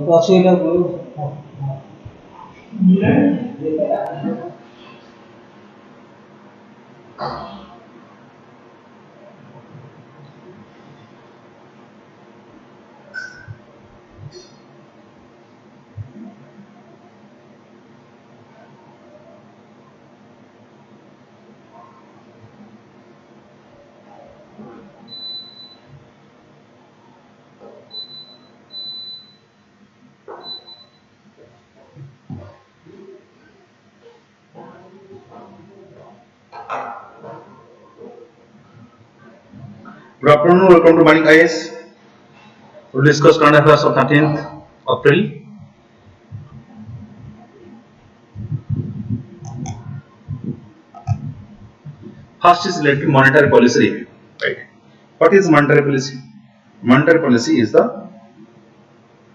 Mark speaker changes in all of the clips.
Speaker 1: proceed of
Speaker 2: Good afternoon, welcome to Vanik-Ias. We'll discuss current affairs of 13th April. First is related to monetary policy review. Right. What is monetary policy? Monetary policy is the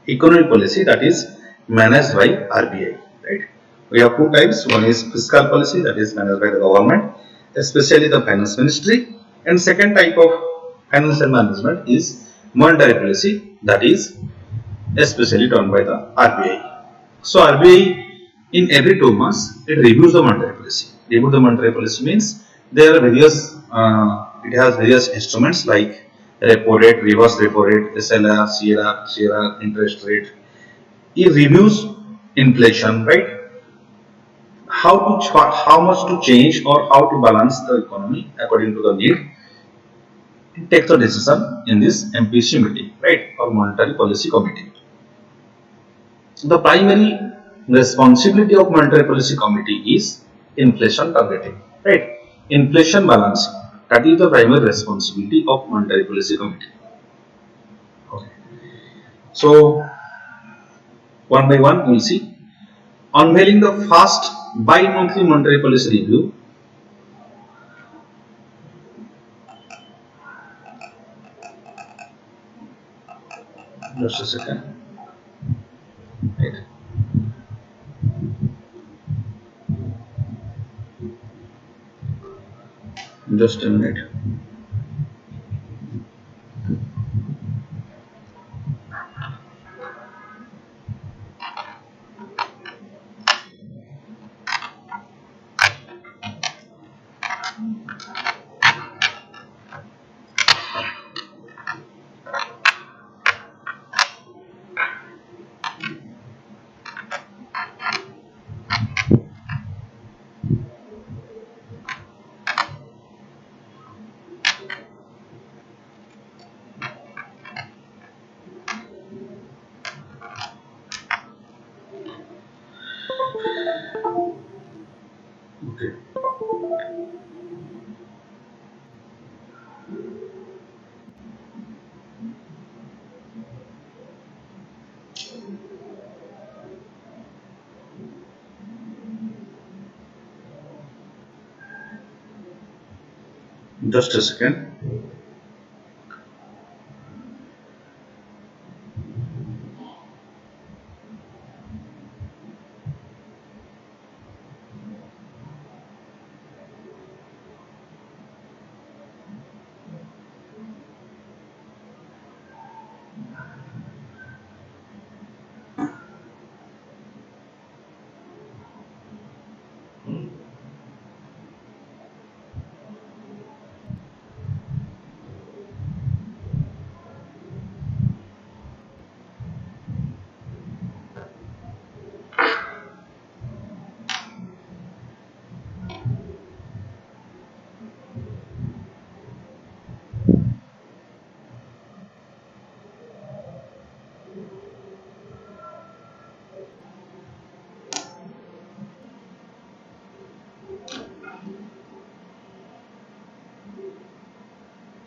Speaker 2: economic policy that is managed by RBI. Right. We have two types. One is fiscal policy that is managed by the government, especially the finance ministry, and second type of financial management is monetary policy that is especially done by the RBI. So RBI in every 2 months it reviews the monetary policy. Review the monetary policy means there are various it has various instruments like repo rate, reverse repo rate, SLR, CRR, interest rate. It reviews inflation, right? How much to change or how to balance the economy according to the need. It takes a decision in this MPC meeting, right, or monetary policy committee. The primary responsibility of monetary policy committee is inflation targeting, right? Inflation balancing. That is the primary responsibility of monetary policy committee. Okay. So one by one we will see. Unveiling the first bi-monthly monetary policy review. Just a second. Right. Just a minute. Okay. Just a second.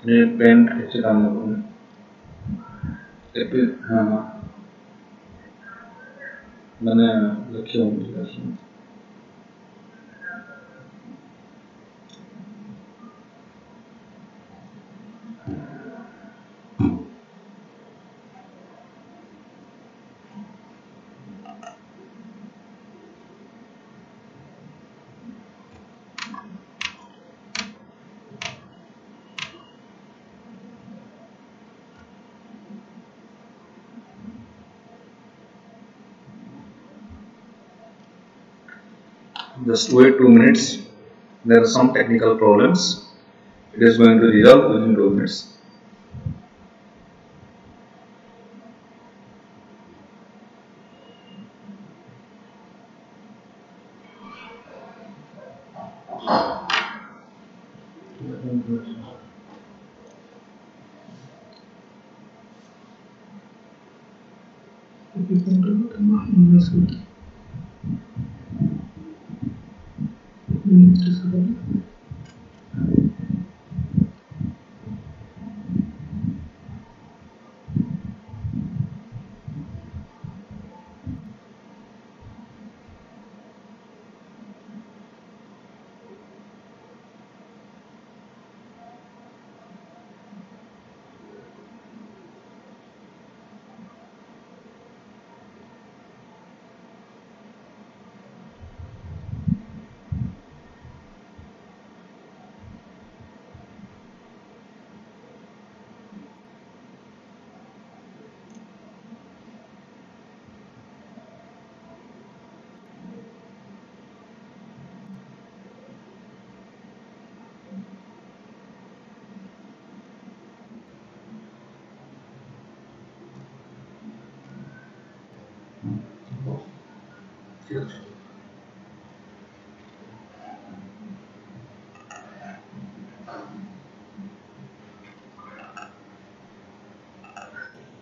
Speaker 2: ये pen ऐसे काम करूँ मैंने लिखे होंगे Just wait 2 minutes. There are some technical problems. It is going to resolve within 2 minutes.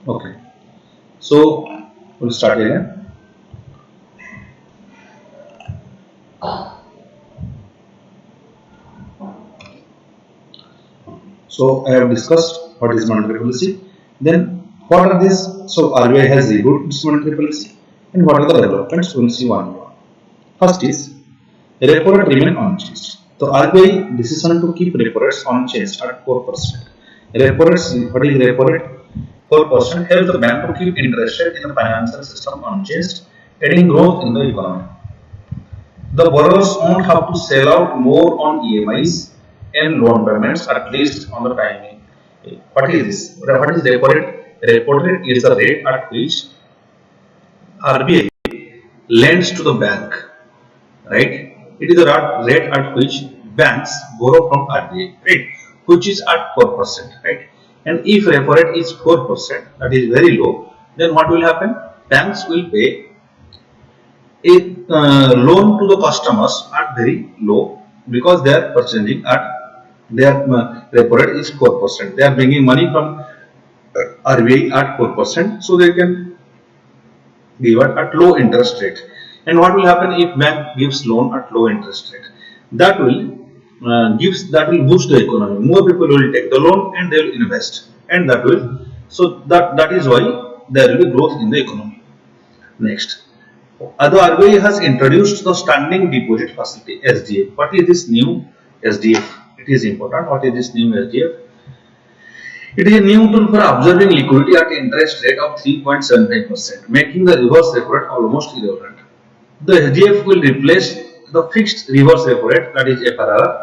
Speaker 2: Okay, so we'll start again. So I have discussed what is monetary policy. Then what are these? So RBI has reviewed its monetary policy, and what are the developments? We'll see one by one. First is repo rate remain unchanged. The RBI decision to keep repo rates unchanged at 4%. Repo rates, what is repo rate? 4% helps the bank to keep interest rate in the financial system unchanged, adding growth in the economy. The borrowers won't have to sell out more on EMIs and loan payments, at least on the timing. What is this? What is repo rate? Repo rate is the rate at which RBI lends to the bank, right? It is the rate at which banks borrow from RBI, right? Which is at 4%, right? And if repo rate is 4%, that is very low, then what will happen? Banks will pay a loan to the customers at very low because they are purchasing at their repo rate is 4%. They are bringing money from RBI at 4%, so they can give it at low interest rate. And what will happen if bank gives loan at low interest rate? That will boost the economy. More people will take the loan and they will invest, and that is why there will be growth in the economy. Next, the RBI has introduced the standing deposit facility SDF. What is this new SDF? It is important. What is this new SDF? It is a new tool for observing liquidity at interest rate of 3.75%, making the reverse repo rate almost irrelevant. The SDF will replace the fixed reverse repo rate, that is FRR,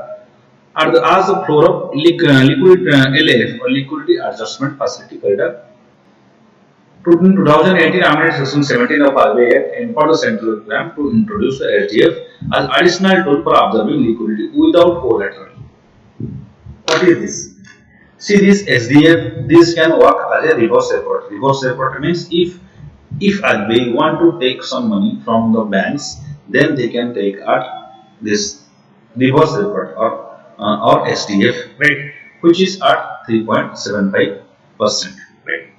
Speaker 2: as the floor of liquid LAF or liquidity adjustment facility corridor. In 2018, Amendment Section 17 of RBI Act empowered the central bank to introduce the SDF as additional tool for observing liquidity without collateral. What is this? See, this SDF, this can work as a reverse repo rate. Reverse repo rate means if RBI want to take some money from the banks, then they can take at this reverse repo rate or SDF rate, which is at 3.75%. Right?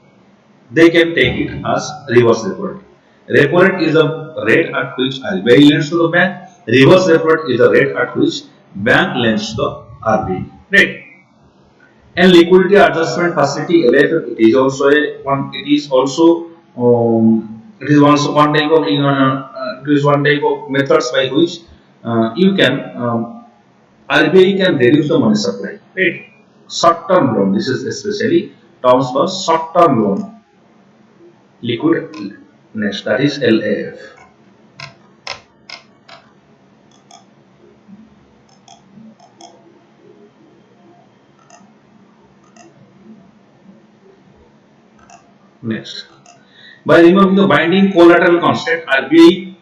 Speaker 2: They can take it as reverse repo rate. Repo rate is the rate at which RBI lends to the bank. Reverse repo rate is the rate at which bank lends to the RBI. Right? And liquidity adjustment facility LAF, it is also one type of methods by which you can RBI can reduce the money supply. Right? Short term loan. This is especially terms for short term loan. Liquid next, that is LAF. Next, by removing the binding collateral constraint, RBI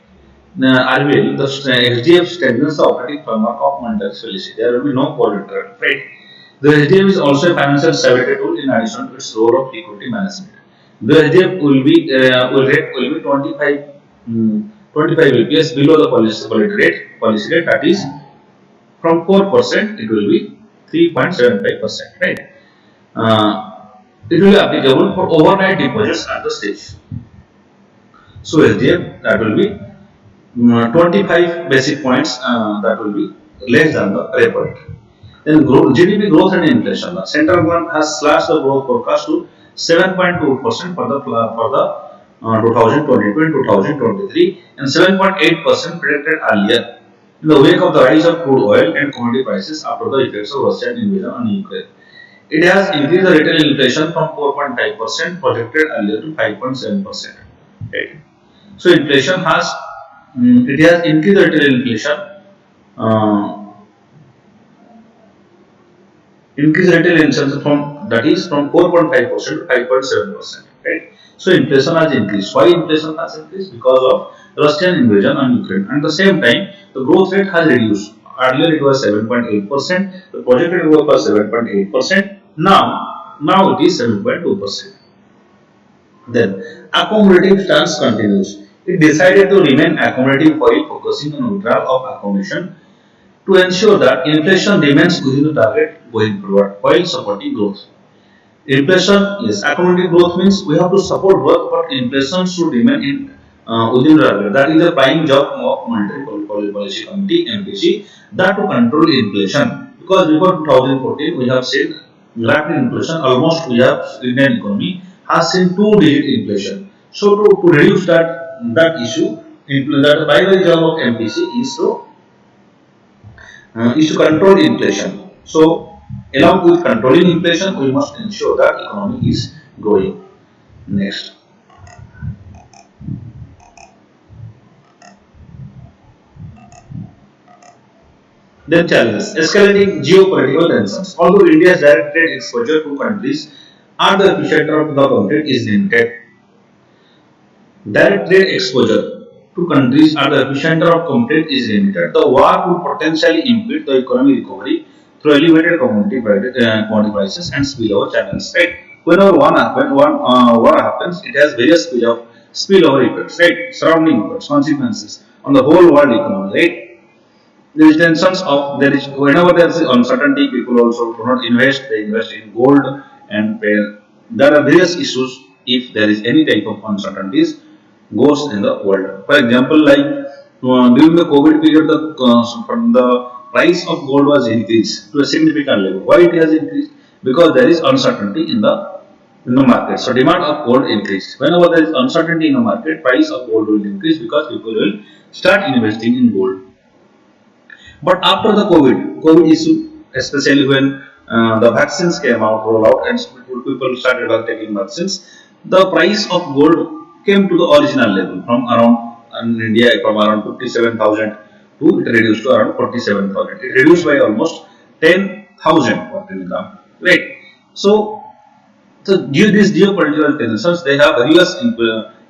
Speaker 2: RBL, the SDF strengthens the operating framework of monetary policy. There will be no collateral, right? The SDF is also a financial stability tool in addition to its role of liquidity management. The SDF will be 25 bps below the policy rate, that is from 4% it will be 3.75%, right? It will be applicable for overnight deposits at the stage. So SDF, that will be 25 basic points, that will be less than the repo rate. Then GDP growth and inflation. The central bank has slashed the growth forecast to 7.2% for the 2022 and 2023 and 7.8% predicted earlier in the wake of the rise of crude oil and commodity prices after the effects of Russian invasion on Ukraine. It has increased the retail inflation from 4.5% projected earlier to 5.7%. Right. So inflation has it has increased the retail inflation. Increased retail inflation from 4.5% to 5.7%. Right. So inflation has increased. Why inflation has increased? Because of Russian invasion on Ukraine. At the same time, the growth rate has reduced. Earlier it was 7.8%. The projected growth was 7.8%. Now it is 7.2%. Then accommodative stance continues. It decided to remain accommodative while focusing on withdrawal of accommodation to ensure that inflation remains within the target going forward while supporting growth. Inflation, yes, accommodative growth means we have to support growth, but inflation should remain within the target. That is the prime job of Monetary Policy Committee (MPC), that to control inflation. Because before 2014, we have seen rapid inflation. Almost we have Indian economy has seen two-digit inflation. So to reduce that issue, that primary job of MPC is to control inflation. So along with controlling inflation, we must ensure that economy is growing. Next. Then challenges. Escalating geopolitical tensions. Although India's direct trade exposure to countries and the epicenter of the conflict is limited, direct trade exposure to countries at the epicenter of conflict is limited. The war could potentially impede the economic recovery through elevated commodity prices and spillover channels. Right? Whenever war happens, it has various spillover effects, right? Surrounding effects, consequences on the whole world economy, right? There is tensions of whenever there is uncertainty, people also do not invest. They invest in gold and there are various issues if there is any type of uncertainties goes in the world. For example, like during the COVID period, the price of gold was increased to a significant level. Why it has increased? Because there is uncertainty in the market. So demand of gold increased. Whenever there is uncertainty in the market, price of gold will increase because people will start investing in gold. But after the COVID issue, especially when the vaccines came out, roll out, and people started taking vaccines, the price of gold came to the original level from around in India from around 57,000 to it reduced to around 47,000. It reduced by almost 10,000 right? So these geopolitical tensions, they have various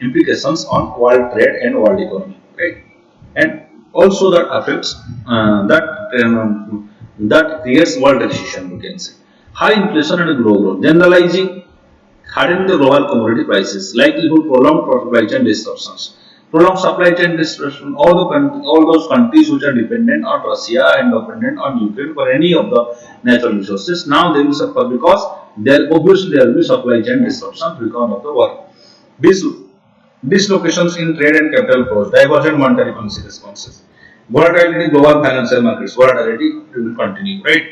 Speaker 2: implications on world trade and world economy, right? And also that affects that creates world recession, we can say. High inflation and global growth, generalizing hardening the global commodity prices, likelihood prolonged supply chain disruptions. Prolonged supply chain disruption, all those countries which are dependent on Russia and dependent on Ukraine for any of the natural resources, now they will suffer because obviously there will be supply chain disruptions because of the war. Dislocations in trade and capital flows, divergent monetary policy responses. Volatility in global financial markets, volatility will continue, right?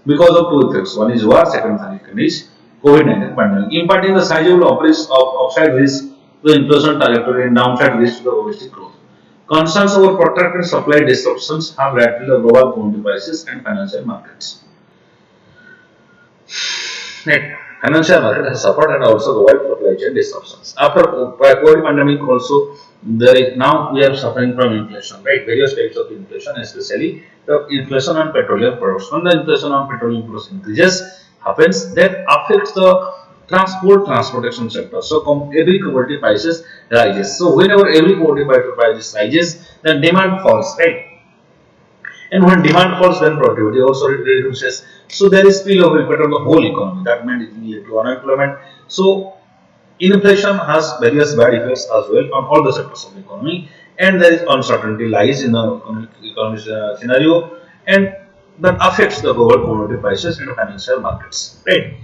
Speaker 2: Because of two effects. One is war, second is COVID-19 pandemic, imparting the sizable upside risk to the inflation trajectory and downside risk to the domestic growth. Concerns over protracted supply disruptions have rattled the global commodity prices and financial markets. Net financial market has suffered and also global supply chain disruptions. After COVID pandemic also, now we are suffering from inflation, right? Various types of inflation, especially the inflation on petroleum products. When the inflation on petroleum products increases, happens that affects the transportation sector. So every commodity prices rises. So whenever every commodity prices rises, then demand falls, right? And when demand falls, then productivity also reduces. So there is spillover effect on the whole economy. That means it leads to unemployment. So inflation has various bad effects as well on all the sectors of the economy, and there is uncertainty lies in the economic scenario, and that affects the global commodity prices and financial markets, right?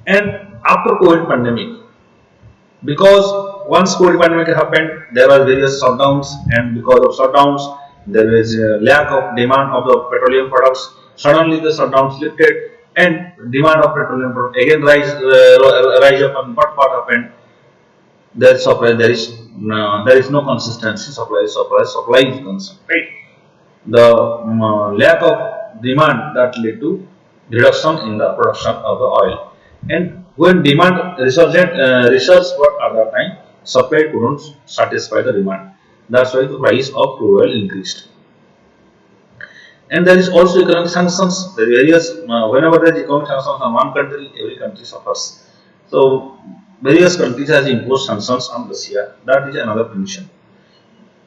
Speaker 2: And after COVID pandemic, because once COVID pandemic happened, there were various shutdowns, and because of shutdowns, there was a lack of demand of the petroleum products. Suddenly, the shutdowns lifted, and demand of petroleum products again rise up. And what happened? There is no consistency. Supply is concerned, right? The lack of demand that led to reduction in the production of the oil. And when demand research what at that time, supply couldn't satisfy the demand. That's why the price of crude oil increased. And there is also economic sanctions. The various whenever there is economic sanctions on one country, every country suffers. So various countries has imposed sanctions on Russia. That is another condition.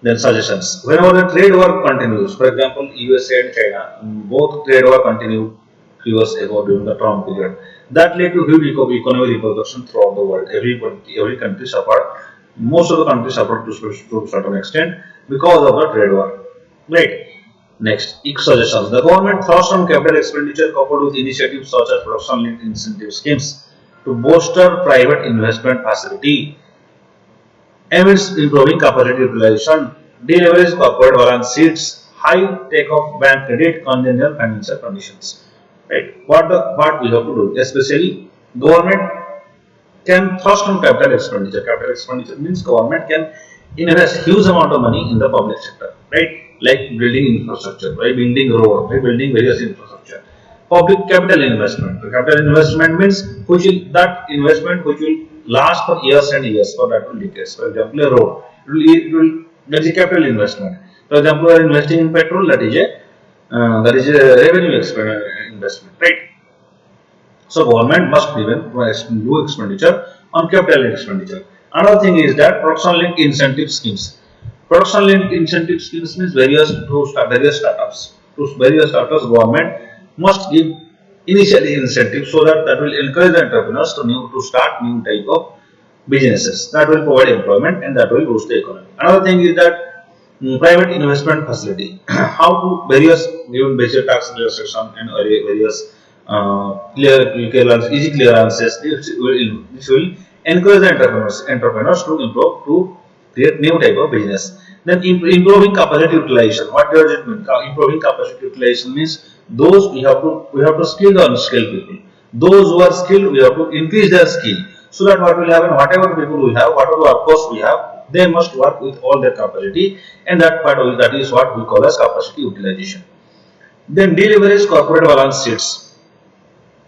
Speaker 2: Then suggestions. Whenever the trade war continues, for example, USA and China, both trade war continued few years ago during the Trump period. That led to huge economic repercussion throughout the world. Every country suffered. Most of the countries suffered to a certain extent because of the trade war. Right. Next, suggestions. The government thrust on capital expenditure coupled with initiatives such as production-linked incentive schemes to bolster private investment facility. Amidst improving capacity utilization, deleverage corporate balance sheets, high take-off bank credit, congenial financial conditions. Right? What we have to do, especially government can thrust on capital expenditure. Capital expenditure means government can invest huge amount of money in the public sector, right? Like building infrastructure, right? Building road, right? Building various infrastructure. Public capital investment. The capital investment means that investment which will last for years and years, for that will decades. For example, a road. That is a capital investment. For example, we are investing in petrol. That is a revenue investment, right? So government must prevent do expenditure on capital expenditure. Another thing is that production linked incentive schemes. Production linked incentive schemes means various startups. To various startups, government must give initially incentives so that will encourage the entrepreneurs to start new type of businesses that will provide employment and that will boost the economy. Another thing is that private investment facility. How to various given basic tax relaxation and various easy clearances. This will encourage the entrepreneurs to improve to create new type of business. Then improving capacity utilization. What does it mean? Improving capacity utilization means those we have to skill the unskilled people. Those who are skilled, we have to increase their skill, so that what will happen, whatever people we have, whatever workforce we have, they must work with all their capacity, and that is what we call as capacity utilization. Then deleverage corporate balance sheets.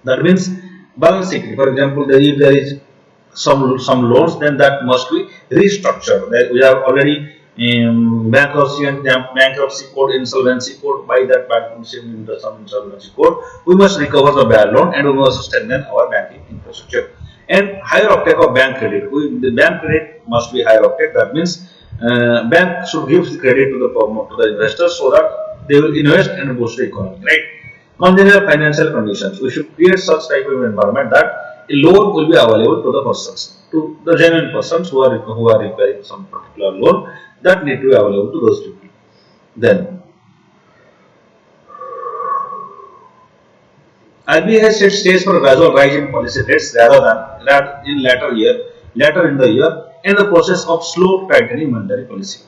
Speaker 2: That means balance sheet. For example, if there is some loans, then that must be restructured. We have already bankruptcy and bankruptcy code, insolvency code. By that bankruptcy and insolvency code, we must recover the bad loan and we must strengthen our banking infrastructure. And higher uptake of bank credit. The bank credit must be higher uptake. That means bank should give credit to the investors so that they will invest and boost the economy. Right? Congenial financial conditions. We should create such type of environment that a loan will be available to the persons, to the genuine persons who are requiring some particular loan, that need to be available to those people. Then RBI has set stage for a gradual rise in policy rates rather than in later in the year, in the process of slow tightening monetary policy.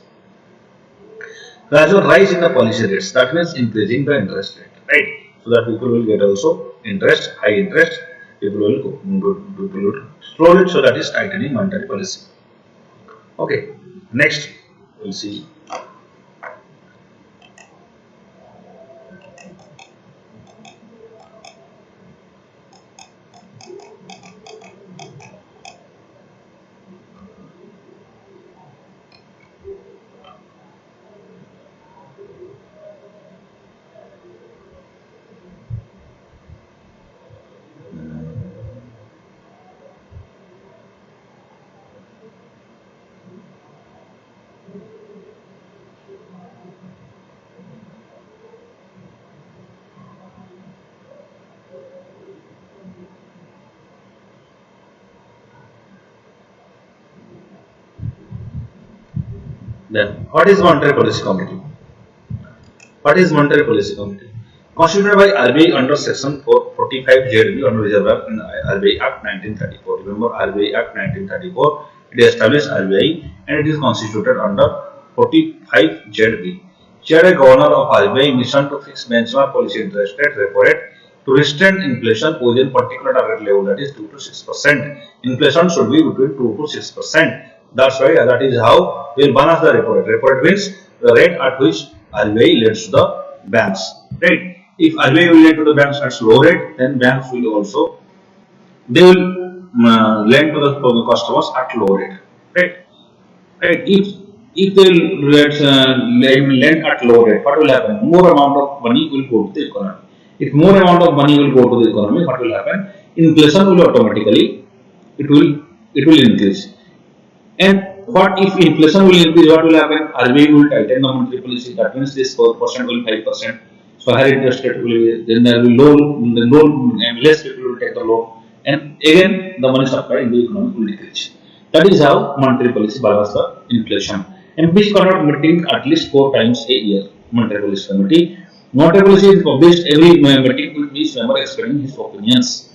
Speaker 2: Gradual rise in the policy rates, that means increasing the interest rate, right? So that people will get also high interest, people will slow it, so that is tightening monetary policy. Okay, next we'll see. Then what is Monetary Policy Committee? What is Monetary Policy Committee? Constituted by RBI under Section 445Z on Reserve Bank in RBI Act 1934. Remember RBI Act 1934. It established RBI and it is constituted under 45ZB. Chaired a governor of RBI mission to fix benchmark policy interest rate repo rate to restrain inflation within particular target level, that is 2 to 6%. Inflation should be between 2 to 6%. That's why that is how we will balance the repo rate. Repo rate means the rate at which RBI lends to the banks, right? If RBI will lend to the banks at low rate, then banks will also lend to the customers at low rate, right? Right? If they lend at low rate, what will happen? More amount of money will go to the economy. If more amount of money will go to the economy, what will happen? Inflation will automatically it will increase. And what if inflation will increase? What will happen? RBI will tighten the monetary policy. That means this 4% will 5%. So higher interest rate will be, then there will be loan and less people will take the loan, and again the money supply in the economy will decrease. That is how monetary policy balances the inflation. And which conduct meeting at least 4 times a year. Monetary Policy Committee. Monetary policy is published every meeting with each member explaining his opinions.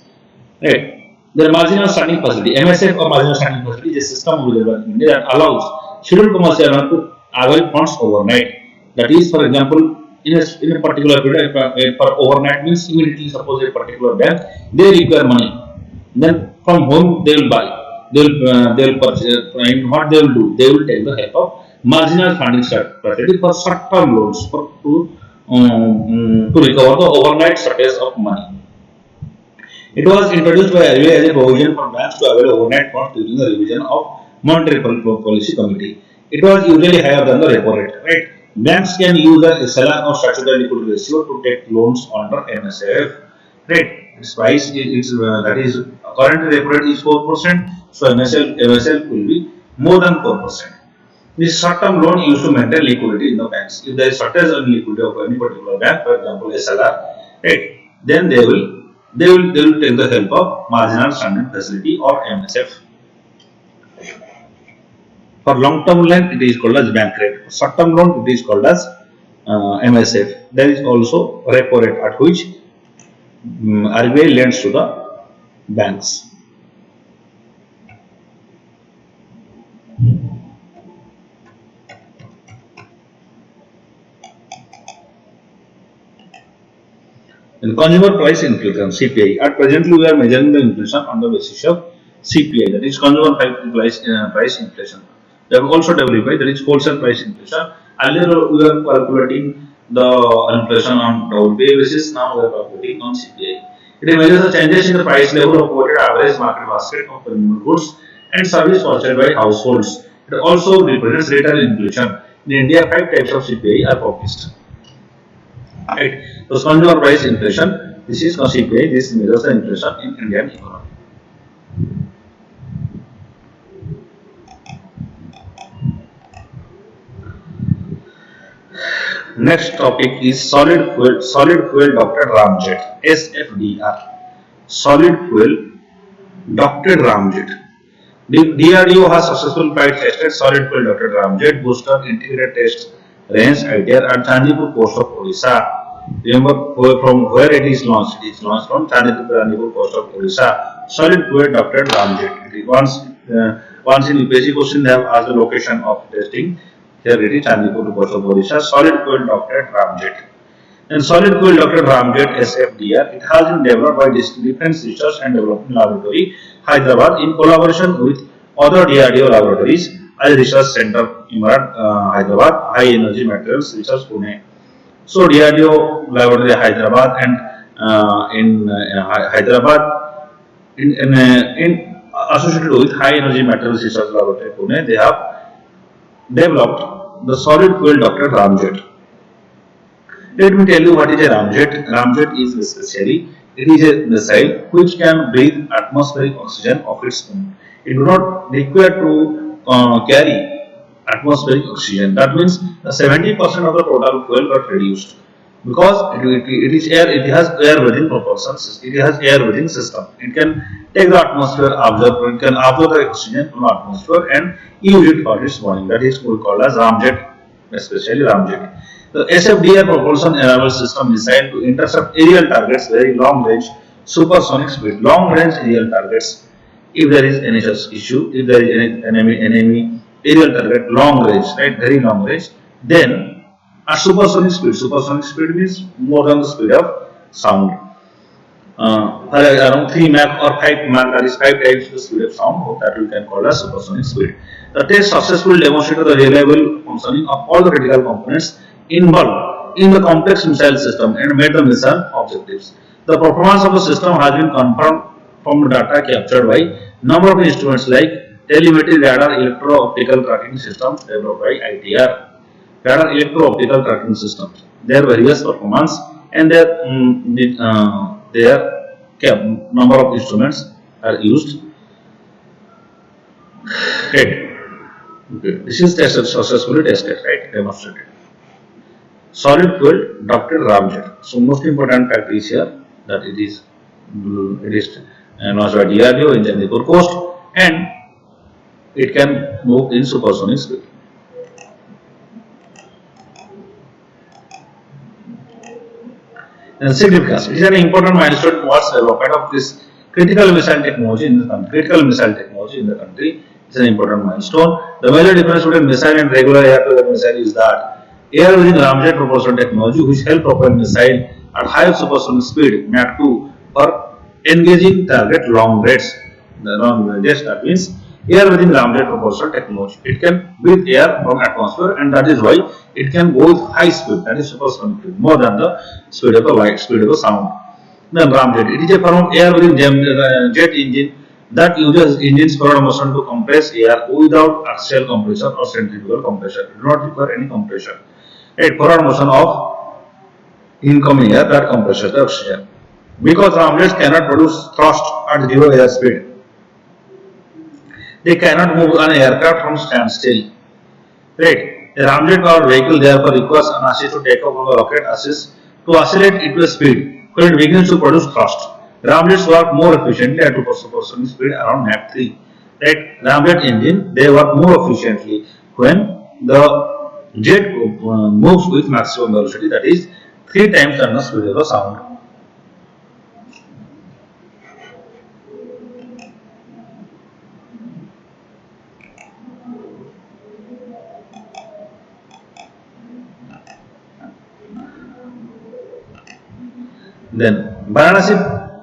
Speaker 2: Right. The marginal standing facility, MSF or marginal standing facility, is a system of the India that allows scheduled commercial bank to avail funds overnight. That is, for example, in a particular period, for overnight means immediately suppose a particular bank they require money, then from home they will buy, they will purchase, and what they will do, they will take the help of marginal funding facility for short-term loans to recover the overnight shortage of money. It was introduced by RBI as a provision for banks to avail overnight funds during the revision of Monetary Policy Committee. It was usually higher than the repo rate, right? Banks can use the SLR or statutory liquidity ratio to take loans under MSF, right? Its price is that is current repo rate is 4%, so MSF will be more than 4%. This short-term loan used to maintain liquidity in the banks. If there is shortage of liquidity of any particular bank, for example SLR, right, then they will take the help of marginal standing facility or MSF. For long-term loan, it is called as bank rate. For short-term loan, it is called as MSF. There is also repo rate at which RBI lends to the banks. In consumer price inflation (CPI), at presently we are measuring the inflation on the basis of CPI, that is consumer price inflation. We have also developed, that is wholesale price inflation. Earlier we were calculating the inflation on WPI basis. Now we are calculating on CPI. It measures the changes in the price level of quoted average market basket of consumer goods and services purchased by households. It also represents retail inflation. In India, 5 types of CPI are published. Right. So consumer price inflation, this is CPI, this measures the inflation in Indian economy. Next topic is solid fuel Ducted Ramjet, SFDR. Solid fuel Ducted Ramjet. The DRDO has successfully tested solid fuel Ducted Ramjet booster integrated test range idea at Chandipur coast of Odisha. Remember from where it is launched? It is launched from Chandipur coast of Odisha. Solid fuel Ducted Ramjet. Once in UPSC question they have asked the location of testing. Here it is Chandipur coast of Odisha. Solid fuel Ducted Ramjet. And solid fuel Ducted Ramjet (SFDR). It has been developed by Defense Research and Development Laboratory, Hyderabad, in collaboration with other DRDO laboratories as Research Center, Hyderabad, High Energy Materials Research, Pune. So DRDO laboratory Hyderabad and in Hyderabad in associated with High Energy Materials Research Laboratory, Pune, they have developed the solid fuel Ducted Ramjet. Let me tell you what is a Ramjet. Ramjet is essentially it is a missile which can breathe atmospheric oxygen of its own. It do not require to carry atmospheric oxygen. That means 70% of the total fuel got reduced. because it has air breathing propulsion system. It has air breathing system. It can take the atmosphere, it can absorb the oxygen from the atmosphere and use it for its burning. That is called as Ramjet, especially Ramjet. The SFDR propulsion enabled system designed to intercept aerial targets very long range, supersonic speed, long range aerial targets. If there is any such issue, if there is any enemy aerial target long range, right, very long range, then at supersonic speed means more than the speed of sound. Around 3 Mach or 5 Mach, that is 5 times the speed of sound, that we can call as supersonic speed. The test successfully demonstrated the reliable functioning of all the critical components involved in the complex missile system and made the mission objectives. The performance of the system has been confirmed from the data captured by number of instruments like telemetry, radar, electro-optical tracking system developed by ITR. Radar electro-optical tracking systems. Their various performance and their number of instruments are used. Right. Okay. This is tested, successfully tested, right? Demonstrated. Solid fuel ducted Ramjet. So most important fact is here that it is launched by DRDO in Chandipur coast and it can move in supersonic speed. And significance. It is an important milestone towards development of this critical missile technology in the country. It's an important milestone. The major difference between missile and regular air-to-air missile is that air within Ramjet propulsion technology, which help propel missile at high supersonic speed Mach 2 for engaging target long range. The long ranges, that means air within Ramjet propulsion technology. It can breathe air from atmosphere, and that is why it can go with high speed, that is supersonic speed, more than the speed of the light, speed of the sound. Then Ramjet, it is a form of air within jet engine that uses engine's forward motion to compress air without axial compression or centrifugal compression. It does not require any compression. Right, forward motion of incoming air that compresses the oxygen. Because Ramjets cannot produce thrust at zero air speed, they cannot move an aircraft from standstill. Right. A Ramjet powered vehicle therefore requires an assist to take off from the rocket assist to accelerate it to a speed when it begins to produce thrust. Ramjets work more efficiently at supersonic speed around Mach 3. Right. Ramjet engine, they work more efficiently when the jet moves with maximum velocity, that is 3 times the speed of the sound. Then Banarasi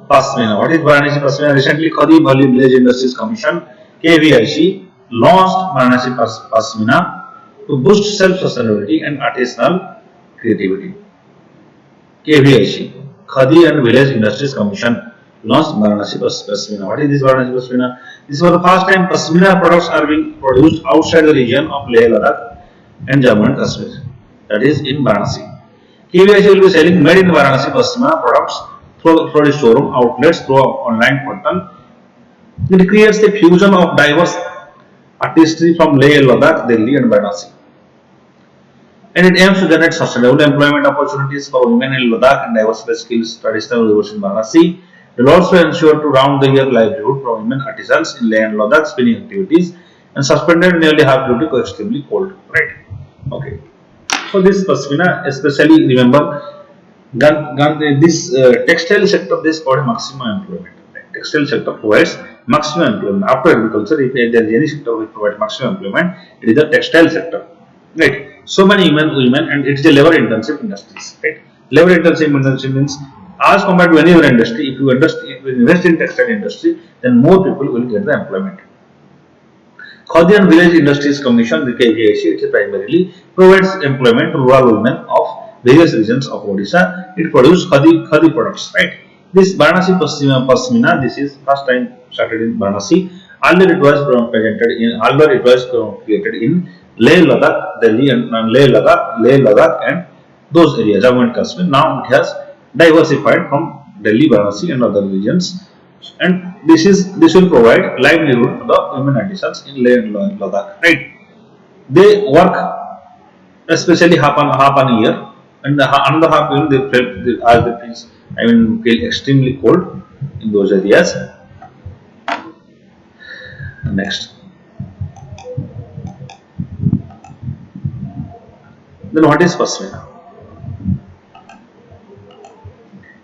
Speaker 2: Pashmina. What is Banarasi Pashmina? Recently, Khadi Bali Village Industries Commission (KVIC) launched Banarasi Pashmina to boost self-sustainability and artisanal creativity. KVIC, Khadi and Village Industries Commission, launched Banarasi Pashmina. What is this Banarasi Pashmina? This was the first time Pashmina products are being produced outside the region of Leh, Ladakh and Jammu and Kashmir. That is in Varanasi. KVIC will be selling made in Varanasi Pashmina products through its showroom outlets through an online portal. It creates a fusion of diverse artistry from Leh, Ladakh, Delhi and Banarasi. And it aims to generate sustainable employment opportunities for women in Ladakh and diversify skills traditional weavers in Banarasi. It will also ensure to round-the-year livelihood for women artisans in Leh and Ladakh spinning activities and suspended nearly half due to extremely cold. Right? Okay. So this Pashmina, especially remember, this textile sector, this provides maximum employment. Right? Textile sector provides maximum employment. After agriculture, if there is any sector which provides maximum employment, it is the textile sector. Right? So many women, and it is a labor-intensive industries. Right? Labor-intensive industry means, as compared to any other industry, if you invest in textile industry, then more people will get the employment. Khadi and Village Industries Commission, the KVIC, it primarily provides employment to rural women of various regions of Odisha. It produces Khadi products, right? This Banarasi Pashmina, this is first time started in Banarasi. Earlier it was created in Leh, Ladakh, Delhi and Leh, Ladakh and those areas, Jammu and Kashmir. Now it has diversified from Delhi, Banarasi and other regions. And this will provide livelihood to the women artisans in Leh and Ladakh. Right? They work especially half an year and another half they feel extremely cold in those areas. Next, then what is Pashmina?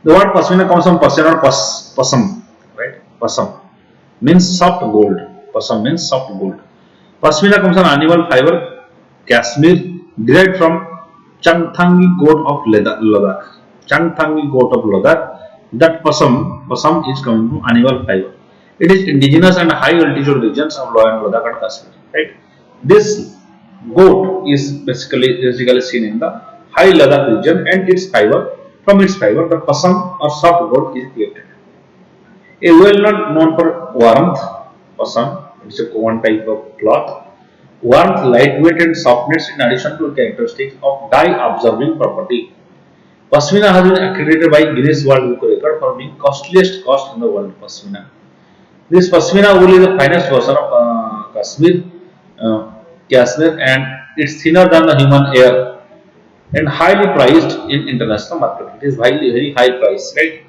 Speaker 2: The word Pashmina comes from Pashmina or Pasam, right? Pasam means soft gold. Pasam means soft gold. Pashmina comes from animal fiber, Kashmir, derived from Changthangi goat of Ladakh. Changthangi goat of Ladakh. That pasam is coming from animal fiber. It is indigenous and high altitude regions of Lower and Ladakh and Kashmir. Right? This goat is basically seen in the high Ladakh region, and its fiber, from its fiber, the pasam or soft goat is created. A well known for warmth, pasam, it's a one type of cloth. Warmth, lightweight and softness in addition to characteristics of dye-absorbing property. Pashmina has been accredited by Guinness World Book Record for being costliest cost in the world. Pashmina. This Pashmina wool is the finest version of Kashmir, and it's thinner than the human hair and highly priced in international market. It is very high price, right?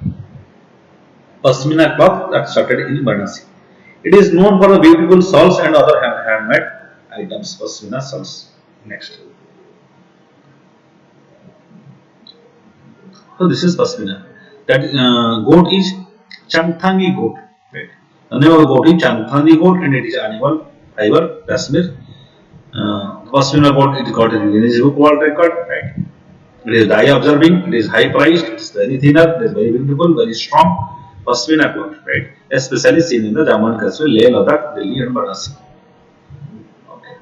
Speaker 2: Pashmina cloth that started in Banarasi. It is known for the beautiful shawls and other handmade items. Pashmina shawls. Next. So this is Pashmina. That goat is Changthangi goat. Right? The name of the goat is Changthangi goat, and it is animal fiber, Kashmir. Pashmina goat, it got a Guinness Book World Record. Right? It is dye absorbing. It is high priced. It is very thinner. It is very beautiful, very strong. Pashmina cloth, right? Especially seen in the Jammu and Kashmir, Leh, Ladakh, Delhi, and Banarasi. Okay.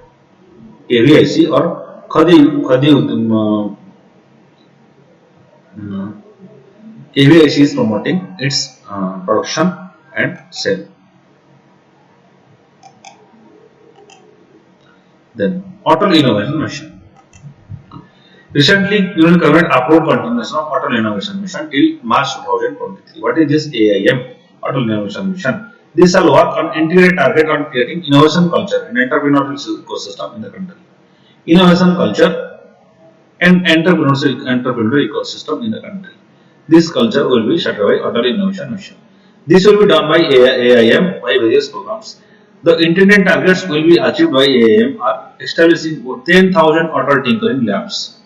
Speaker 2: KVIC or KVIC is promoting its production and sale. Then, Atal Innovation Mission. Recently, Union Government approved continuation of Atal Innovation Mission till March 2023. What is this AIM, Atal Innovation Mission? This shall work on integrated target on creating innovation culture and entrepreneurial ecosystem in the country. Innovation culture and entrepreneurial ecosystem in the country. This culture will be started by Atal Innovation Mission. This will be done by AIM by various programs. The intended targets will be achieved by AIM are establishing 10,000 Atal Tinkering Labs.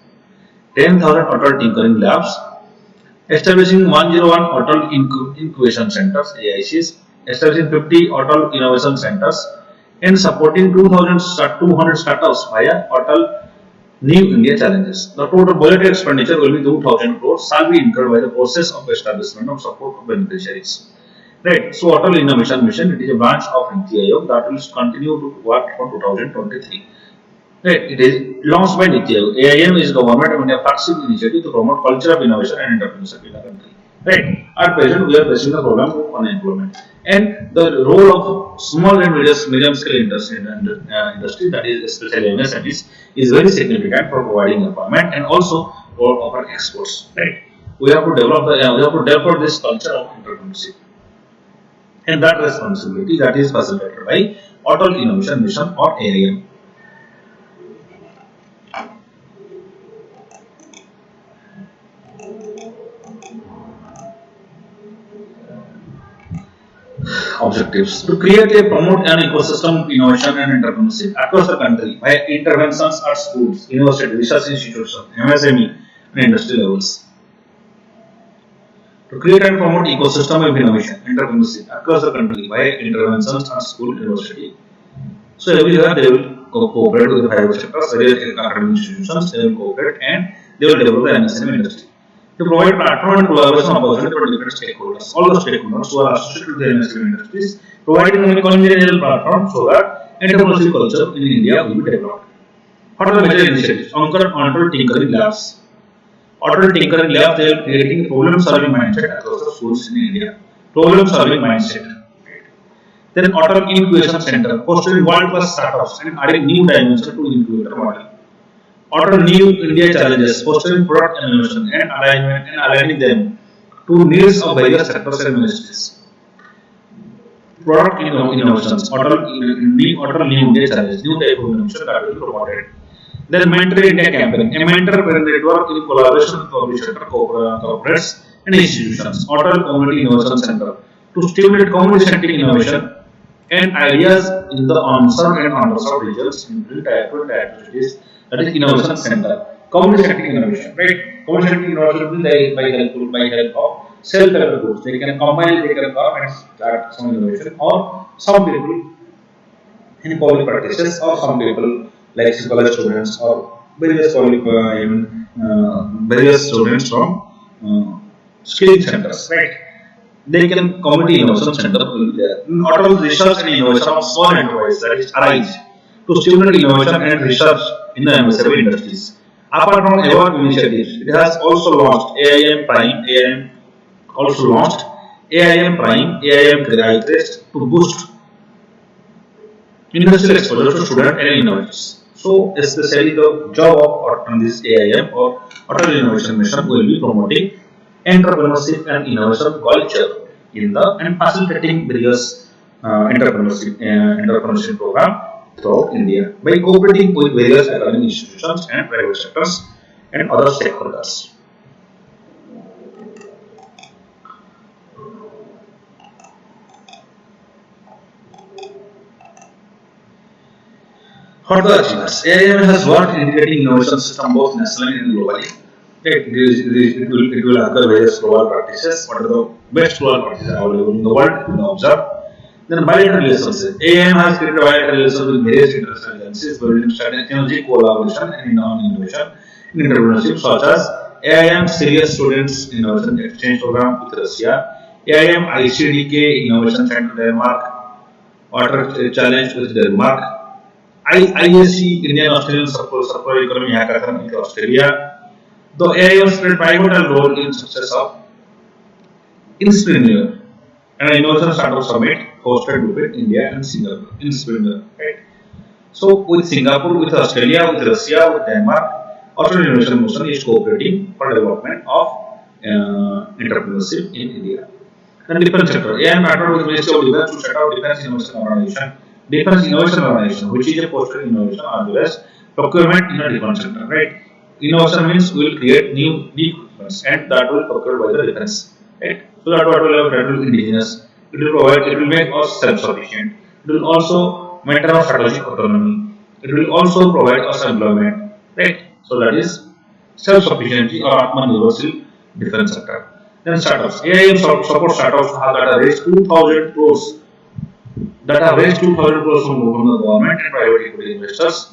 Speaker 2: 10,000 Atal Tinkering Labs, establishing 101 Atal Incubation Centers, AICs, establishing 50 Atal Innovation Centers, and supporting 200 startups via Atal New India Challenges. The total budget expenditure will be 2,000 crores, shall be incurred by the process of establishment of support of beneficiaries. Right. So, Atal Innovation Mission, it is a branch of NITI Aayog that will continue to work from 2023. Right. It is launched by NITI Aayog. AIM is Government of India flagship initiative to promote culture of innovation and entrepreneurship in the country. Right. At present, we are facing the problem of unemployment, and the role of small and medium scale industry, that is especially MSMEs, is very significant for providing employment and also for our exports. Right. We have to develop this culture of entrepreneurship, and that responsibility that is facilitated by Atal Innovation Mission or AIM. Objectives: to create and promote an ecosystem of innovation and entrepreneurship across the country by interventions at schools, universities, research institutions, MSME, and industry levels. To create and promote ecosystem of innovation and entrepreneurship across the country by interventions at school, university. So everywhere they will cooperate with the private sector, various academic institutions, they will cooperate and they will develop the MSME industry. To provide platform and collaboration opportunity for different stakeholders, all the stakeholders who are associated with the MSME industries, providing a congenial platform so that entrepreneurship culture in India will be developed. What are the major initiatives? Atal Tinkering Labs. Atal Tinkering Labs, they are creating problem-solving mindset across the schools in India. Problem-solving mindset. Then Atal Incubation Center, fostering world-class startups and adding new dimension to incubator model. Atal New India Challenges, fostering product innovation and alignment and aligning them to needs of various sectors and industries. Product innovations, Atal New India Challenges, new type of innovation that will be promoted. Then Mentor India campaign, a mentor network in collaboration with public sector corporates and institutions, Hotel Community Innovation Center to stimulate community-centric innovation and ideas in the unserved and underserved regions in Tier 2 and Tier 2 cities. That is Innovation Center. Community-centric innovation, right? Community-centric innovation will be by help of self-help groups. They can combine, they can come and start some innovation, or some people in public practices, or some people like college students or various various students from skilling centers, right? They can community innovation center will be there. Not all research and innovation of small enterprise, that is arise to stimulate innovation and research in the MSME industries. Apart from award initiatives, it has also launched AIM Prime, AIM also launched AIM Prime, AIM Crest to boost industrial exposure to students and innovators. So, especially the job of this AIM or Auto Innovation Mission will be promoting entrepreneurship and innovation culture in the and facilitating various entrepreneurship program throughout India by cooperating with various academic institutions and private sectors and other stakeholders. Further achievements. AIM has worked in integrating innovation system both nationally and globally. It will occur various global practices. What are the best global practices available in the world? It will observe. Then bilateral relations. AIM has created bilateral relations with various international agencies, building strategy, collaboration, and innovation in entrepreneurship, such as AIM Serious Students Innovation Exchange Program with Russia, AIM ICDK Innovation Center Denmark, Water Challenge with Denmark, IAC Indian Australian Circular Economy Hackathon with Australia. The AIM played pivotal role in success of Inspreneur, an innovation startup summit hosted with India and Singapore. Inspreneur, right? So with Singapore, with Australia, with Russia, with Denmark, Australian Innovation Mission is cooperating for development of entrepreneurship in India. Then defense sector. AIM partnered with Ministry of Defense to set up Defense Innovation Organization. Defense Innovation Organization, which is a postal innovation as well as procurement in a defense sector, right? Innovation means we will create new equipments and that will procure by the defense, right? So that will be indigenous. It will provide, it will make us self-sufficient. It will also maintain our strategic autonomy. It will also provide us employment, right? So that is self-sufficiency or Atmanirbhar defense sector. Then startups. AIM support startups that have raised 2,000 crores. That have raised 2,000 crores from the government and private equity investors.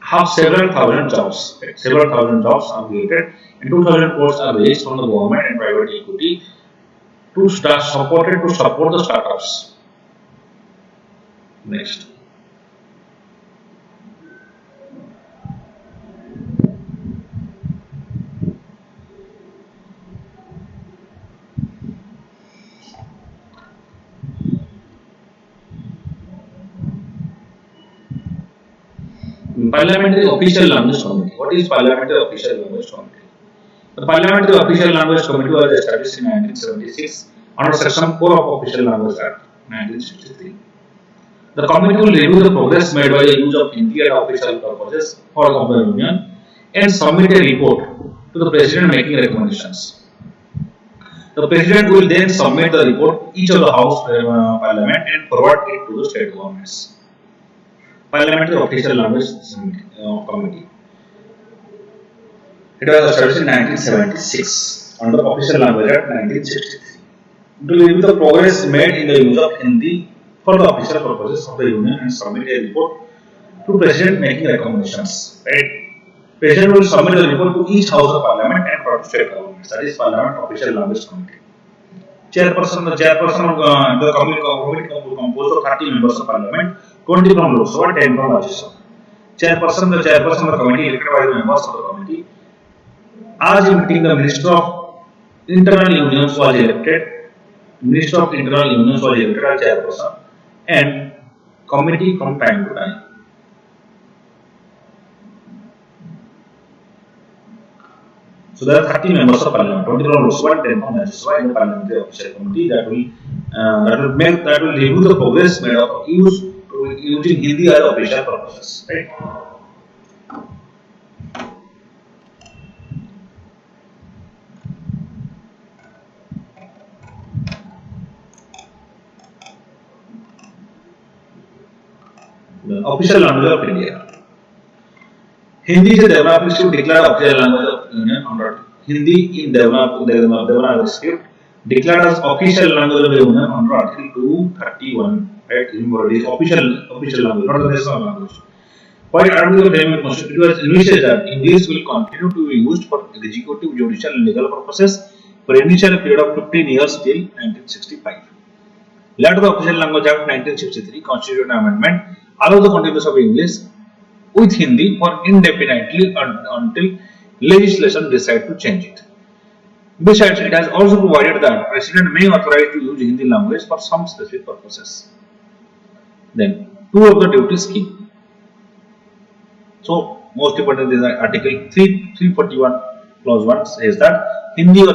Speaker 2: Have several thousand jobs. Right? Several thousand jobs are created, and 2,000 crores are raised from the government and private equity to support the startups. Next. Parliamentary Official Language Committee. What is Parliamentary Official Language Committee? The Parliamentary Official Language Committee was established in 1976 under Section 4 of Official Language Act 1963. The committee will review the progress made by the use of Hindi at official purposes for the Union and submit a report to the President making recommendations. The President will then submit the report to each of the House Parliament and forward it to the state governments. Parliamentary Official Language Committee. It was established in 1976 under Official Language Act 1963 to review the progress made in the use of Hindi for the official purposes of the Union and submit a report to President making recommendations. Right? President will submit the report to each House of Parliament and to state governments. That is Parliament Official Language Committee. The chairperson of the committee composed of 30 members of Parliament, 20 from Lok Sabha, 10 from Rajya Sabha. The chairperson of the committee elected by the members of the committee. As in meeting, the Minister of Internal Unions was elected. Minister of Internal Unions was elected as chairperson and committee from time to time. So there are 30 members of Parliament, 20 from Lok Sabha, 10 from Rajya Sabha in the Parliamentary Official Committee that will review the progress made of using Hindi as official purposes. Right? official language of India. Hindi is a Devanagari script declared official language of Union on earth. Hindi in Devanagari script declared as official language of the Union under Article 231. Right? Remember, it is official language, not the national language. While Article 11 Constitution, it was envisaged that English will continue to be used for executive, judicial, and legal purposes for initial period of 15 years till 1965. Later, the Official Language Act 1963 Constitutional Amendment allows the continuance of English with Hindi for indefinitely until legislation decides to change it. Besides, it has also provided that President may authorize to use Hindi language for some specific purposes. Then, two of the duty scheme. So, most important is Article 341 Clause 1 says that Hindi in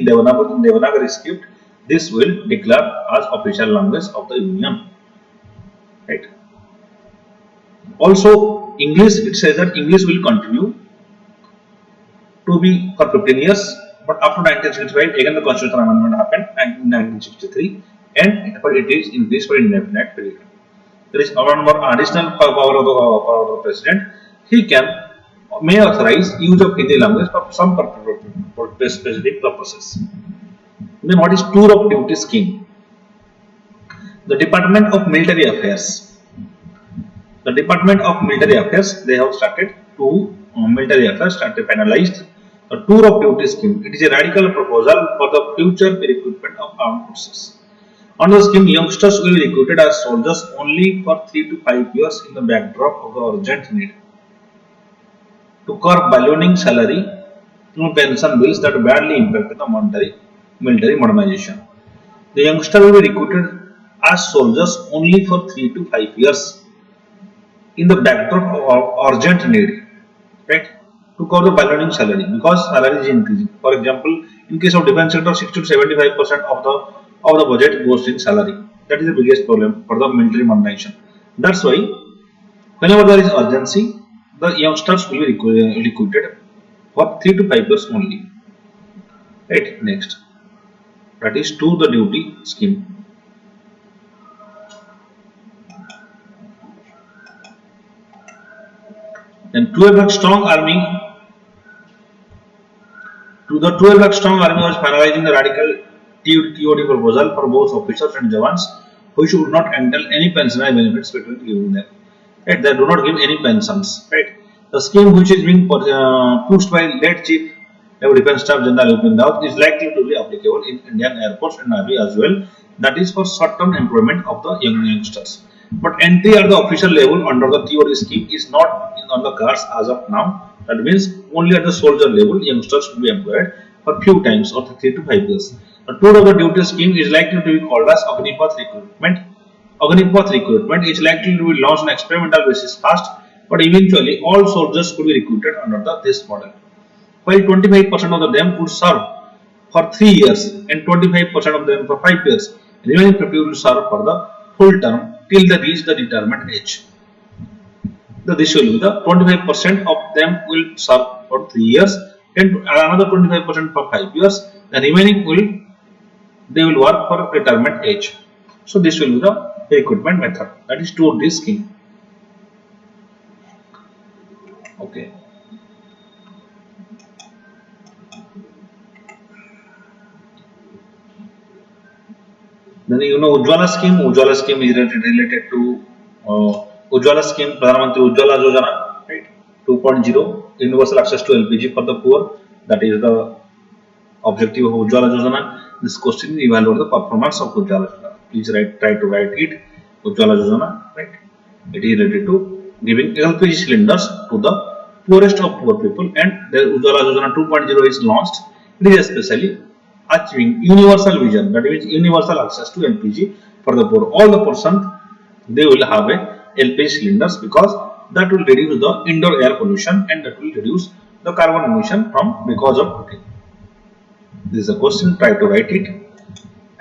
Speaker 2: Devanagari script, this will declare as official language of the Union. Right. Also, English, it says that English will continue to be for 15 years, but after 1965, again the constitutional amendment happened in 1963, and it is increased for indefinite period. There is one more additional power of the president. He may authorize use of Hindi language for some specific purposes. Then what is tour of duty scheme? The Department of Military Affairs. The Department of Military Affairs, they have started finalized the tour of duty scheme. It is a radical proposal for the future recruitment of armed forces. Under the scheme, youngsters will be recruited as soldiers only for 3 to 5 years in the backdrop of the urgent need to curb ballooning salary and pension bills that badly impact the military modernization. The youngster will be recruited as soldiers only for 3 to 5 years in the backdrop of urgent need, right? To cover the ballooning salary, because salary is increasing. For example, in case of defense sector, 60 to 75% of the budget goes in salary. That is the biggest problem for the military modernization. That's why whenever there is urgency, the youngsters will be recruited for 3 to 5 years only. Right, next. That is to the duty scheme. Then 12 lakh strong army. To the 12 lakh strong army was finalizing the radical TOD proposal for both officers and jawans who should not entail any pensionary benefits between giving them. Right, they do not give any pensions. Right, the scheme which is being pushed by late Chief Defence Staff General Upin Raut is likely to be applicable in Indian Air Force and Navy as well. That is for short-term employment of the youngsters. But entry at the official level under the TOD scheme is not on the cards as of now. That means only at the soldier level, youngsters will be employed for few times or 3 to 5 years. The tour of the duty scheme is likely to be called as Agnipath recruitment. Agnipath recruitment is likely to be launched on an experimental basis first, but eventually all soldiers could be recruited under this model. While 25% of them would serve for 3 years and 25% of them for 5 years, remaining 50 will serve for the full term till they reach the determined age. This will be the 25% of them will serve for 3 years and another 25% for 5 years. The remaining they will work for retirement age. So this will be the recruitment method. That is to this scheme. Okay. Then you know Ujjwala scheme. Ujjwala scheme is related to Ujjwala scheme, Pradhan Mantri Ujjwala Yojana, right? 2.0 universal access to LPG for the poor. That is the objective of Ujjwala Yojana. This question evaluates the performance of Ujjwala Yojana. Please try to write it. Ujjwala Yojana, right? It is related to giving LPG cylinders to the poorest of poor people, and the Ujjwala Yojana 2.0 is launched. It is especially achieving universal vision, that means universal access to LPG for the poor. All the persons, they will have a LPG cylinders, because that will reduce the indoor air pollution and that will reduce the carbon emission because of cooking. This is a question, try to write it,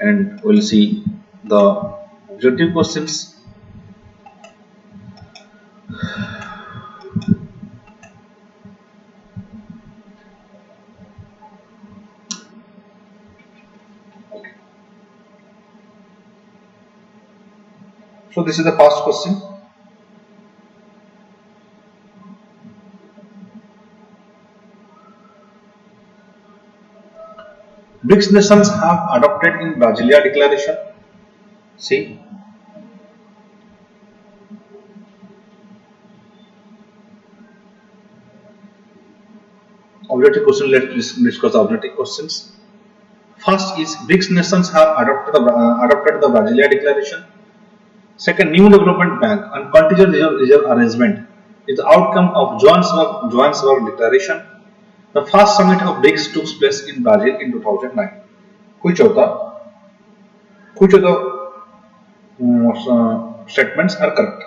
Speaker 2: and we'll see the objective questions. So this is the first question. BRICS nations have adopted in Brasilia Declaration. See, objective question. Let's discuss objective questions. First is BRICS nations have adopted the Brasilia Declaration. Second, New Development Bank and Contingent Reserve Arrangement is the outcome of Johannesburg Declaration. The first summit of BRICS took place in Brazil in 2009. Which of the statements are correct?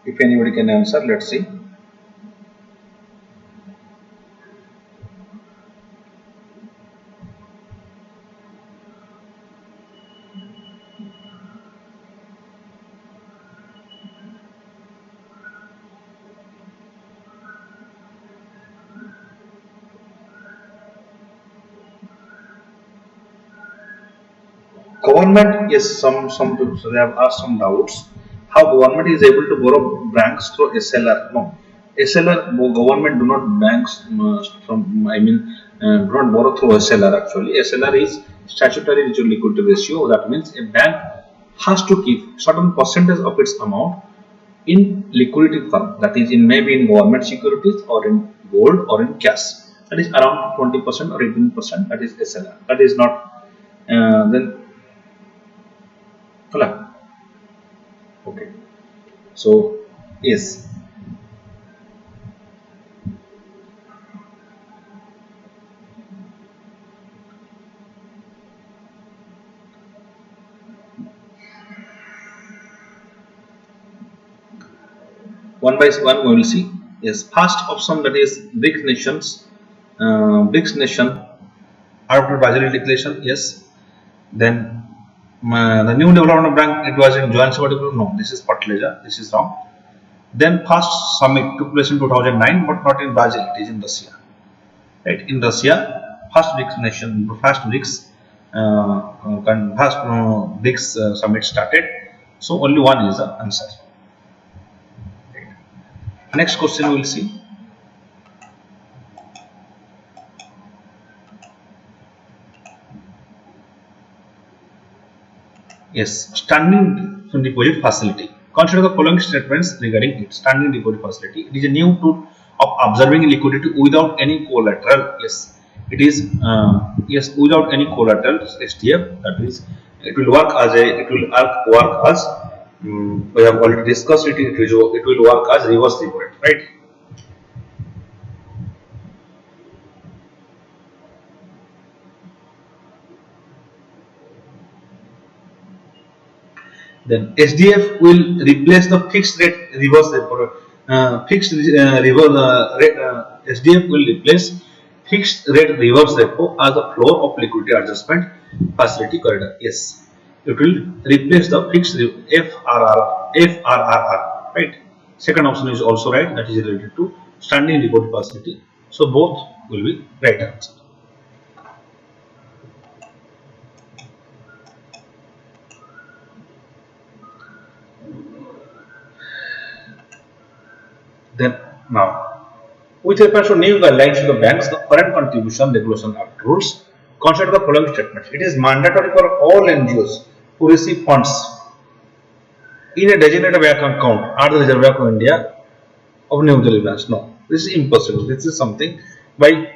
Speaker 2: If anybody can answer, let's see. Government, yes, some people they have asked some doubts. How government is able to borrow banks through SLR? No, SLR government do not banks from. I mean, do not borrow through SLR. Actually, SLR is statutory liquidity ratio. That means a bank has to keep certain percentage of its amount in liquidity form. That is, in maybe in government securities or in gold or in cash. That is around 20% or 18%. That is SLR. That is not then. Okay, so yes, one by one we will see. Yes, first option, that is BRICS nations, BRICS nation after Brazil declaration. Yes, then the New Development Bank, it was in Johannesburg. No, this is fertilizer. This is wrong. Then first summit took place in 2009, but not in Brazil. It is in Russia. Right, in Russia, first BRICS nation, first BRICS, BRICS summit started. So only one is the answer. Right. Next question we will see. Yes, standing deposit facility. Consider the following statements regarding it. Standing deposit facility. It is a new tool of observing liquidity without any collateral. Yes, it is. Yes, without any collateral. STF. That is, it will work as we have already discussed it. It will work as reverse repo rate, right? Then SDF will replace the fixed rate reverse repo SDF will replace fixed rate reverse repo as the floor of liquidity adjustment facility corridor. Yes, it will replace the fixed FRRR, right? Second option is also right, that is related to standing deposit facility. So both will be right answer. Then now, with reference to new guidelines to the banks, the current contribution regulation act rules, consider the following statements. It is mandatory for all NGOs who receive funds in a designated bank account at the Reserve Bank of India of New Delhi branch. No, this is impossible. This is something by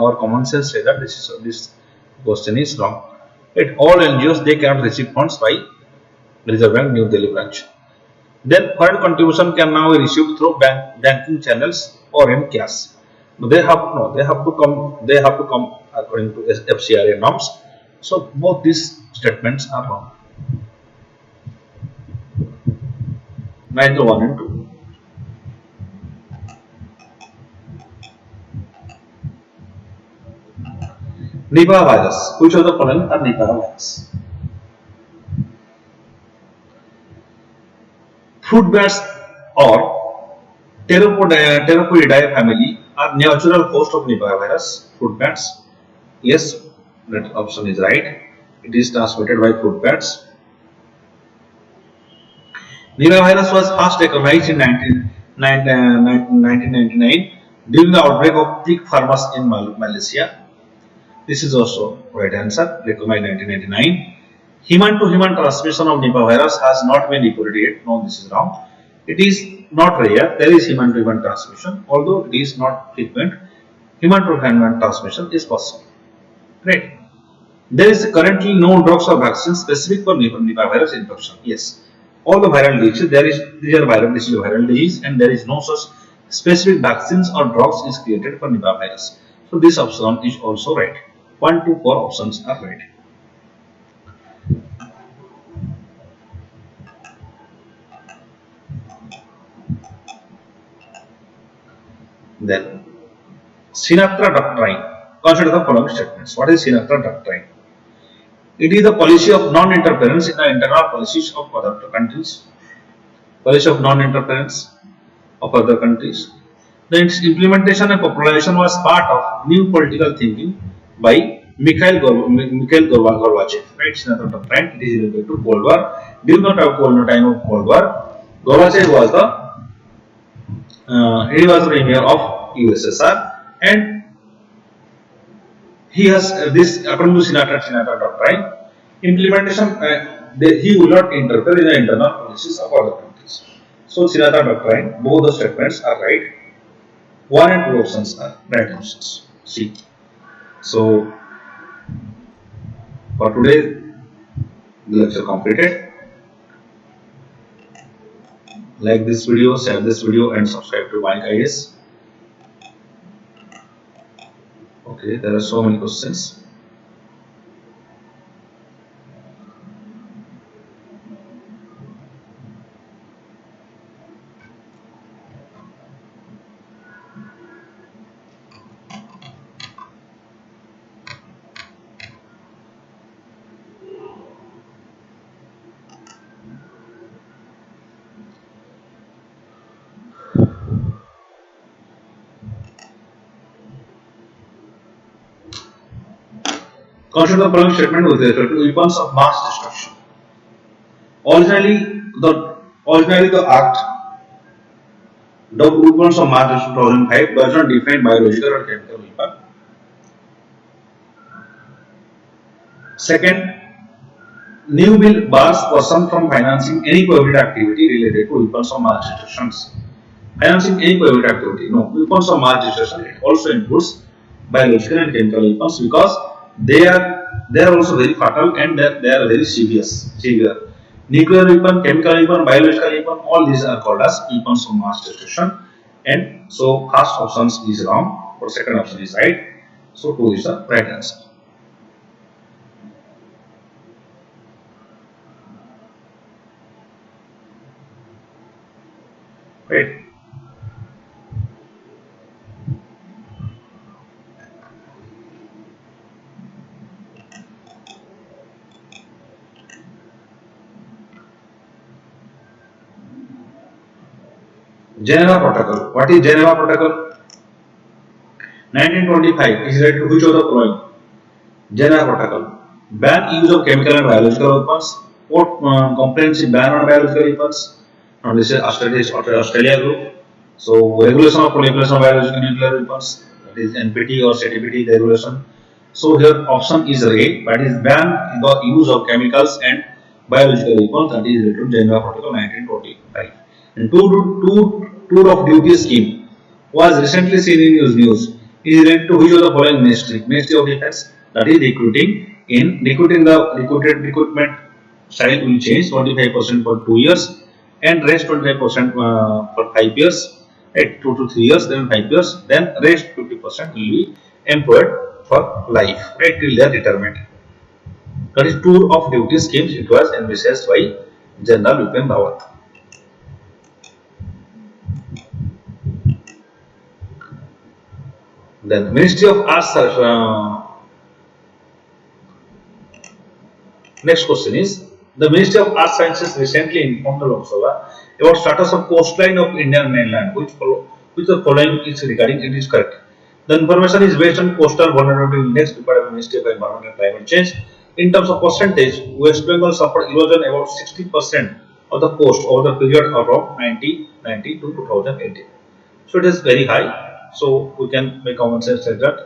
Speaker 2: our common sense say that this question is wrong. Right? All NGOs, they cannot receive funds by Reserve Bank New Delhi branch. Then current contribution can now be received through banking channels or in cash. They have to come according to FCRA norms. So both these statements are wrong. Neither 1 and 2. Nipah virus. Which of the following are Nipah virus? Fruit bats or Pteropodidae family are natural host of Nipah virus. Fruit bats. Yes, that option is right. It is transmitted by fruit bats. Nipah virus was first recognized in 1999 during the outbreak of pig farmers in Malaysia. This is also right answer, recommended 1999. Human to human transmission of Nipah virus has not been reported yet. No, this is wrong. It is not rare. There is human to human transmission, although it is not frequent. Human to human transmission is possible. Right. There is currently no drugs or vaccines specific for Nipah virus infection. Yes. All the viral diseases, these are viral disease, viral disease, and there is no such specific vaccines or drugs is created for Nipah virus. So this option is also right. 1, 2, 4 options are right. Then Sinatra doctrine. Consider the following statements. What is Sinatra doctrine? It is the policy of non-interference in the internal policies of other countries. Policy of non-interference of other countries. Then its implementation and popularization was part of new political thinking by Mikhail Gorbachev. Right, Sinatra doctrine. It is related to Cold War. During the time of Cold War, Gorbachev was the premier of USSR, and he has this, according to Sinatra doctrine, implementation. He will not interfere in the internal policies of other countries. So Sinatra doctrine, both the statements are right. 1 and 2 options are right options. See. So for today, the lecture completed. Like this video, share this video, and subscribe to Vanik-Ias. Okay, there are so many questions. Consider the following statement with respect to weapons of mass destruction. Originally, the Act, the weapons of mass destruction 2005 does not define biological or chemical weapon. Second, new bill bars person from financing any prohibited activity related to weapons of mass destruction. Financing any prohibited activity. No, weapons of mass destruction, it also includes biological and chemical weapons, because they are also very fatal and they are very severe. Nuclear weapon, chemical weapon, biological weapon, all these are called as weapons of mass destruction. And so first option is wrong, but second option is right. So 2 is the right answer. Right. Geneva Protocol. What is Geneva Protocol? 1925 is related to which of the following? Geneva Protocol. Ban use of chemical and biological weapons. What comprehensive ban on biological weapons? Now this is Australia group. So regulation of proliferation of biological and nuclear weapons. That is NPT or CTBT regulation. So here option is A, that is ban the use of chemicals and biological weapons. That is related to Geneva Protocol 1925. And tour of duty scheme was recently seen in news. It is related to which of the following ministry? Ministry of Defence. That is recruiting. In recruiting, the recruitment style will change 25% for 2 years and rest 25% for 5 years, at 2 to 3 years, then 5 years, then rest 50% will be employed for life, right, till they are retirement. That is tour of duty schemes. It was envisaged by General Bipin Rawat. Then Ministry of Arts. Next question is, the Ministry of Arts Sciences recently informed the Lok Sabha about status of coastline of Indian mainland. Which the following is regarding it is correct. The information is based on coastal vulnerability index prepared by the Ministry of Environment and Climate Change. In terms of percentage, West Bengal suffered erosion about 60% of the coast over the period of 1990 to 2018. So it is very high. So we can make common sense like that.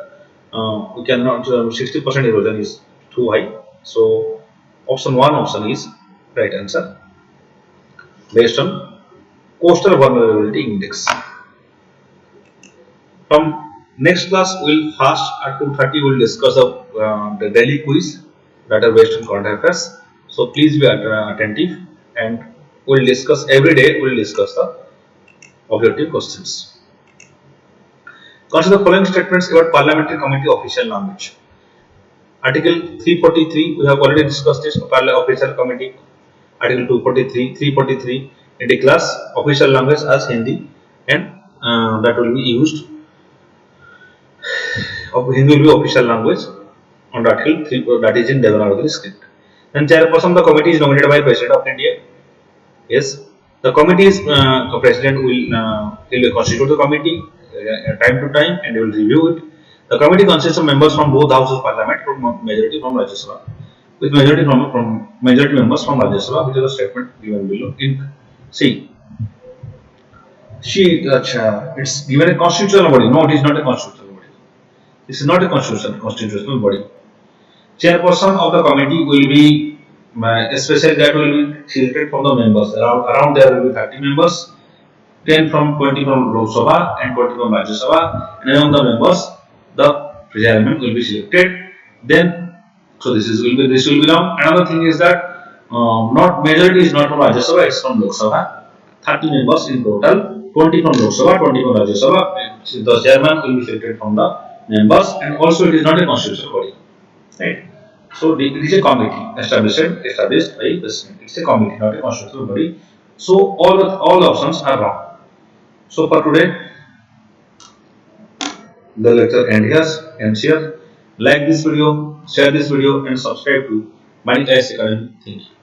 Speaker 2: We cannot 60% erosion is too high. So option 1 option is right answer based on coastal vulnerability index. From next class, we'll fast at 2:30. We'll discuss the daily quiz that are based on current affairs. So please be attentive, and we'll discuss every day. We'll discuss the objective questions. Consider the following statements about parliamentary committee official language. Article 343, we have already discussed this. Official committee. Article 243, 343 it declares official language as Hindi, and that will be used. Hindi will be official language on Article 3, that is in Devanagari script. Then chairperson of the committee is nominated by President of India. Yes, the committee's president will constitute the committee time to time and will review it. The committee consists of members from both houses of parliament, from majority from Rajya Sabha, with majority members from Rajya Sabha, which is the statement given below. In C, it's given a constitutional body. No, it is not a constitutional body. This is not a constitutional body. Chairperson of the committee will be especially that will be selected from the members. Around there will be 30 members, 20 from Lok Sabha and 20 from Rajya Sabha, and among the members, the chairman will be selected. Then, so this will be now. Another thing is that not majority is not from Rajya Sabha, it's from Lok Sabha. 30 members in total, 20 from Lok Sabha, 20 from Rajya Sabha. The chairman will be selected from the members, and also it is not a constitutional body, right? So it is a committee established by the president. It's a committee, not a constitutional body. So all options are wrong. So for today, the lecture ends here. Like this video, share this video, and subscribe to Vanik-Ias Academy. Thank you.